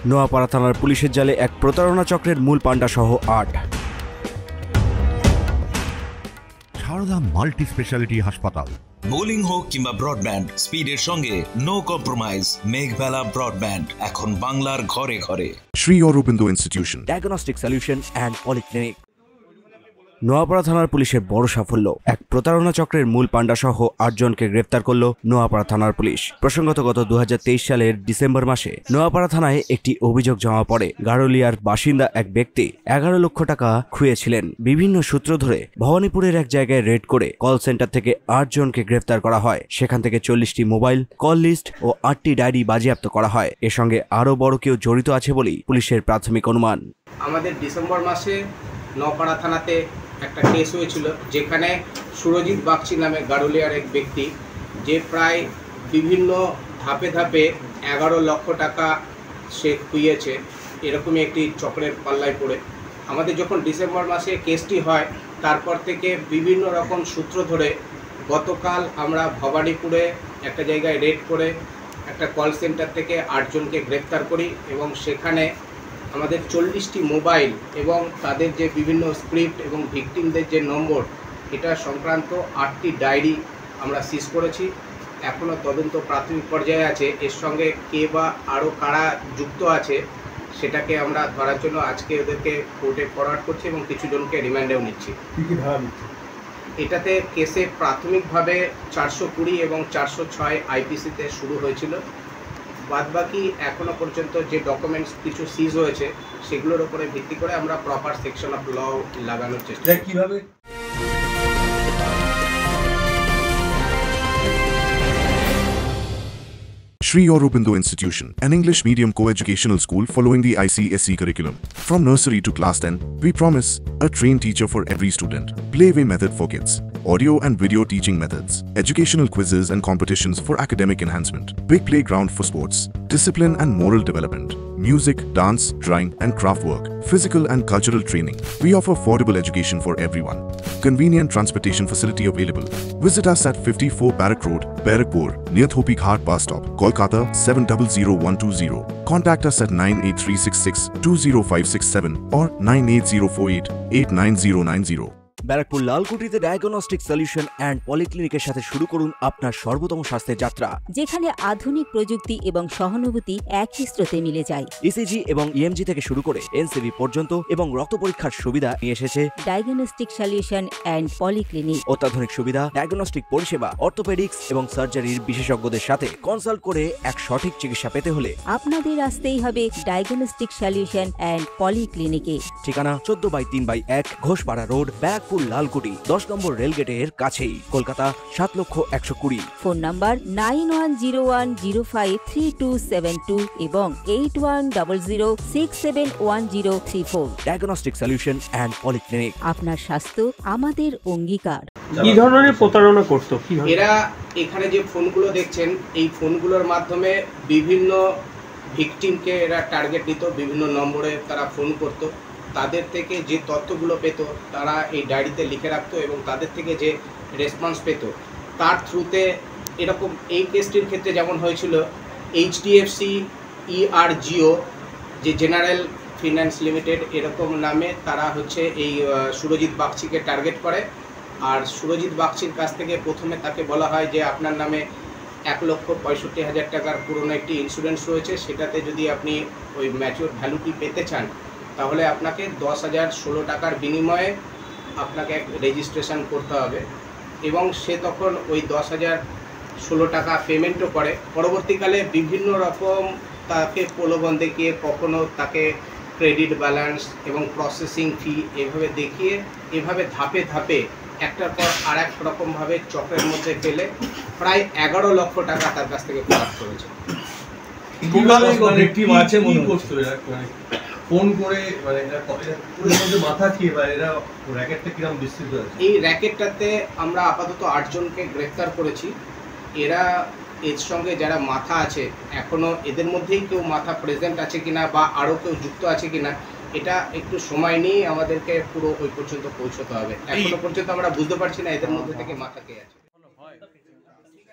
নোয়াপাড়া থানার পুলিশের জালে এক প্রতারণা চক্রের মূল পাণ্ডা সহ ৮। সারদা মাল্টি স্পেশালিটি হাসপাতাল। বোলিং হোক কিংবা ব্রডব্যান্ড, স্পিডের সঙ্গে নো কম্প্রোমাইজ। মেঘবেলা ব্রডব্যান্ড এখন বাংলার ঘরে ঘরে। Shri Aurobindo institution, diagnostic solution and polyclinic. Noapara থানার পুলিশের বড় সাফল্য, এক প্রতারণা চক্রের মূল পাণ্ডা সহ ৮ জনকে গ্রেপ্তার করল নোয়াপাড়া থানার পুলিশ। প্রসঙ্গত গত ২০২৩ সালের ডিসেম্বর মাসে নোয়াপাড়া থানায় একটি অভিযোগ জমা পড়ে। গাড়লিয়ার বাসিন্দা এক ব্যক্তি ১১ লক্ষ টাকা খুইয়েছিলেন। বিভিন্ন সূত্র ধরে ভবানীপুরের এক জায়গায় রেড করে কল সেন্টার থেকে ৮ জনকে গ্রেপ্তার করা হয়। সেখান থেকে ৪০টি মোবাইল, কল লিস্ট ও ৮টি ডায়েরি বাজেয়াপ্ত করা হয়। এর সঙ্গে আরও বড় কেউ জড়িত আছে বলেই পুলিশের প্রাথমিক অনুমান। আমাদের ডিসেম্বর মাসে নোয়াপাড়া থানাতে একটা কেস হয়েছিল, যেখানে সুরজিৎ বাগচি নামে গাড়লিয়ার এক ব্যক্তি, যে প্রায় বিভিন্ন ধাপে ধাপে ১১ লক্ষ টাকা সে খুইয়েছে, এরকমই একটি চক্রের পাল্লায় পড়ে আমাদের যখন ডিসেম্বর মাসে কেসটি হয়, তারপর থেকে বিভিন্ন রকম সূত্র ধরে গতকাল আমরা ভবানীপুরে একটা জায়গায় রেড করে একটা কল সেন্টার থেকে ৮ জনকে গ্রেপ্তার করি এবং সেখানে আমাদের ৪০টি মোবাইল এবং তাদের যে বিভিন্ন স্ক্রিপ্ট এবং ভিকটিমদের যে নম্বর, এটা সংক্রান্ত ৮টি ডায়েরি আমরা সিজ করেছি। এখনও তদন্ত প্রাথমিক পর্যায়ে আছে। এর সঙ্গে কে বা আরও কারা যুক্ত আছে সেটাকে আমরা ধরার জন্য আজকে ওদেরকে কোর্টে ফরওয়ার্ড করছি এবং কিছু জনকে রিমান্ডেও নিচ্ছি। এটাতে কেসে প্রাথমিকভাবে ৪২০ এবং ৪০৬ আইপিসিতে শুরু হয়েছিল। বাদবাকি এখনো পর্যন্ত যে ডকুমেন্টস কিছু সিজ হয়েছে সেগুলোর উপরে ভিত্তি করে আমরা প্রপার সেকশন অফ ল লাগানোর চেষ্টা করি। কিভাবে Shri Aurobindo Institution, an English medium co-educational school following the ICSE curriculum. From nursery to class 10, we promise a trained teacher for every student. Playway method for kids, audio and video teaching methods, educational quizzes and competitions for academic enhancement, big playground for sports, discipline and moral development, music, dance, drawing and craft work, physical and cultural training. We offer affordable education for everyone. Convenient transportation facility available. Visit us at 54 Barrack Road, Barrackpur, near Thopi Ghat bus stop, Kolkata 700120. Contact us at 98366 20567 or 98048 89090. Barrackpore লালকুটিতে diagnostic solution and পলিক্লিনিকের সাথে শুরু করুন আপনার সর্বোত্তম স্বাস্থ্যের যাত্রা, যেখানে আধুনিক প্রযুক্তি এবং সহানুভূতি একই স্রোতে মিলে যায়। ইসিজি এবং ইএমজি থেকে শুরু করে এনসিবি পর্যন্ত এবং রক্ত পরীক্ষার সুবিধা নিয়ে এসেছে ডায়াগনস্টিক সলিউশন অ্যান্ড পলিক্লিনিক। অত্যাধুনিক সুবিধা, ডায়াগনস্টিক পরিষেবা, অর্থোপেডিক্স এবং সার্জারির বিশেষজ্ঞদের সাথে কনসাল্ট করে এক সঠিক চিকিৎসা পেতে হলে আপনাদের আসতেই হবে ডায়াগনস্টিক সলিউশন অ্যান্ড পলিক্লিনিকে। ঠিকানা 14/3/1 ঘোষপাড়া রোড, ব্যারাকপুর লালকুটি, 10 নম্বর রেলগেটের কাছেই, কলকাতা 7,120,000। ফোন নাম্বার 9101053272 এবং 8100671034। Diagnostic solution and polyclinic. আপনার স্বাস্থ্য আমাদের অঙ্গীকার। কি ধরনের প্রতারণা করতো? এরা এখানে যে ফোনগুলো দেখছেন, এই ফোনগুলোর মাধ্যমে বিভিন্ন ভিকটিমকে এরা টার্গেট নিত, বিভিন্ন নম্বরে তারা ফোন করত। তাদের থেকে যে তথ্যগুলো পেত তারা এই ডায়েরিতে লিখে রাখতো এবং তাদের থেকে যে রেসপন্স পেত তার থ্রুতে এরকম এই কেসটির ক্ষেত্রে যেমন হয়েছিল, এইচডিএফসি ERGO যে জেনারেল ফিন্যান্স লিমিটেড এরকম নামে তারা হচ্ছে এই সুরজিৎ বাগচিকে টার্গেট করে। আর সুরজিৎ বাগচির কাছ থেকে প্রথমে তাকে বলা হয় যে আপনার নামে 1,65,000 টাকার পুরনো একটি ইন্স্যুরেন্স রয়েছে, সেটাতে যদি আপনি ওই ম্যাচিওর ভ্যালুটি পেতে চান তাহলে আপনাকে 10,016 টাকার বিনিময়ে আপনাকে রেজিস্ট্রেশন করতে হবে। এবং সে তখন ওই 10,016 টাকা পেমেন্টও করে। পরবর্তীকালে বিভিন্ন রকম তাকে প্রলোভন দেখিয়ে, কখনো তাকে ক্রেডিট ব্যালেন্স এবং প্রসেসিং ফি এভাবে দেখিয়ে, এভাবে ধাপে ধাপে একটার পর আর এক রকমভাবে চক্রের মধ্যে ফেলে প্রায় 11 লক্ষ টাকা তার কাছ থেকে কলেক্ট করেছে। ফোন করে মানে মাথা খেয়ে বা এরা র্যাকেটটা কিরকম বিস্তৃত আছে? এই র্যাকেটটাতে আমরা আপাতত 8 জনকে গ্রেফতার করেছি। এরা এর সঙ্গে যারা মাথা আছে, এখনো এদের মধ্যেই কেউ মাথা প্রেজেন্ট আছে কিনা বা আরও কেউ যুক্ত আছে কিনা, এটা একটু সময় নিয়ে আমাদেরকে পুরো ওই পর্যন্ত পৌঁছতে হবে। এখনো পর্যন্ত আমরা বুঝতে পারছি না এদের মধ্যে থেকে মাথা কে আছে।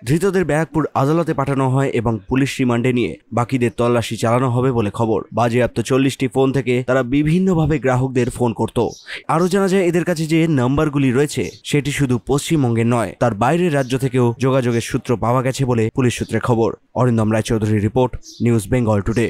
ধৃতদের ব্যারাকপুর আদালতে পাঠানো হয় এবং পুলিশ রিমান্ডে নিয়ে বাকিদের তল্লাশি চালানো হবে বলে খবর। বাজেয়াপ্ত 40টি ফোন থেকে তারা বিভিন্নভাবে গ্রাহকদের ফোন করত। আরও জানা যায় এদের কাছে যে নাম্বারগুলি রয়েছে সেটি শুধু পশ্চিমবঙ্গের নয়, তার বাইরের রাজ্য থেকেও যোগাযোগের সূত্র পাওয়া গেছে বলে পুলিশ সূত্রে খবর। অরিন্দম রায়চৌধুরীর রিপোর্ট, নিউজ বেঙ্গল টুডে।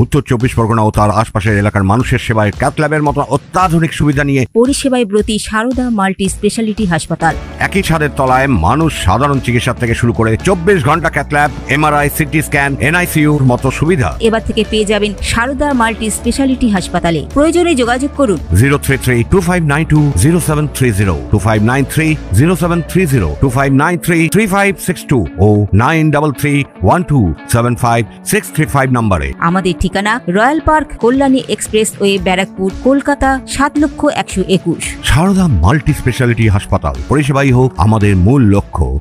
উত্তর 24 পরগনা ও তার আশপাশের এলাকার মানুষের সেবায় ক্যাথ ল্যাবের মতো অত্যাধুনিক সুবিধা নিয়ে পরিষেবায় ব্রতী সারদা মাল্টি স্পেশালিটি হাসপাতাল। একই ছাদের তলায় মানুষ সাধারণ চিকিৎসা থেকে শুরু করে 24 ঘন্টা cath lab, MRI, CT scan, এনআইসিইউর মতো সুবিধা এবার থেকে পেয়ে যাবেন সারদা মাল্টি স্পেশালিটি হাসপাতালে। প্রয়োজনে যোগাযোগ করুন 033-2592-0730, 2593-0730, 2593-3562 ও 9331275635 নম্বরে। আমাদের ঠিকানা royal park, Kalyani expressway, Barrackpore, Kolkata 7,121,000। Sarada multi speciality হাসপাতাল, পরিষেবাই হোক আমাদের মূল লক্ষ্য।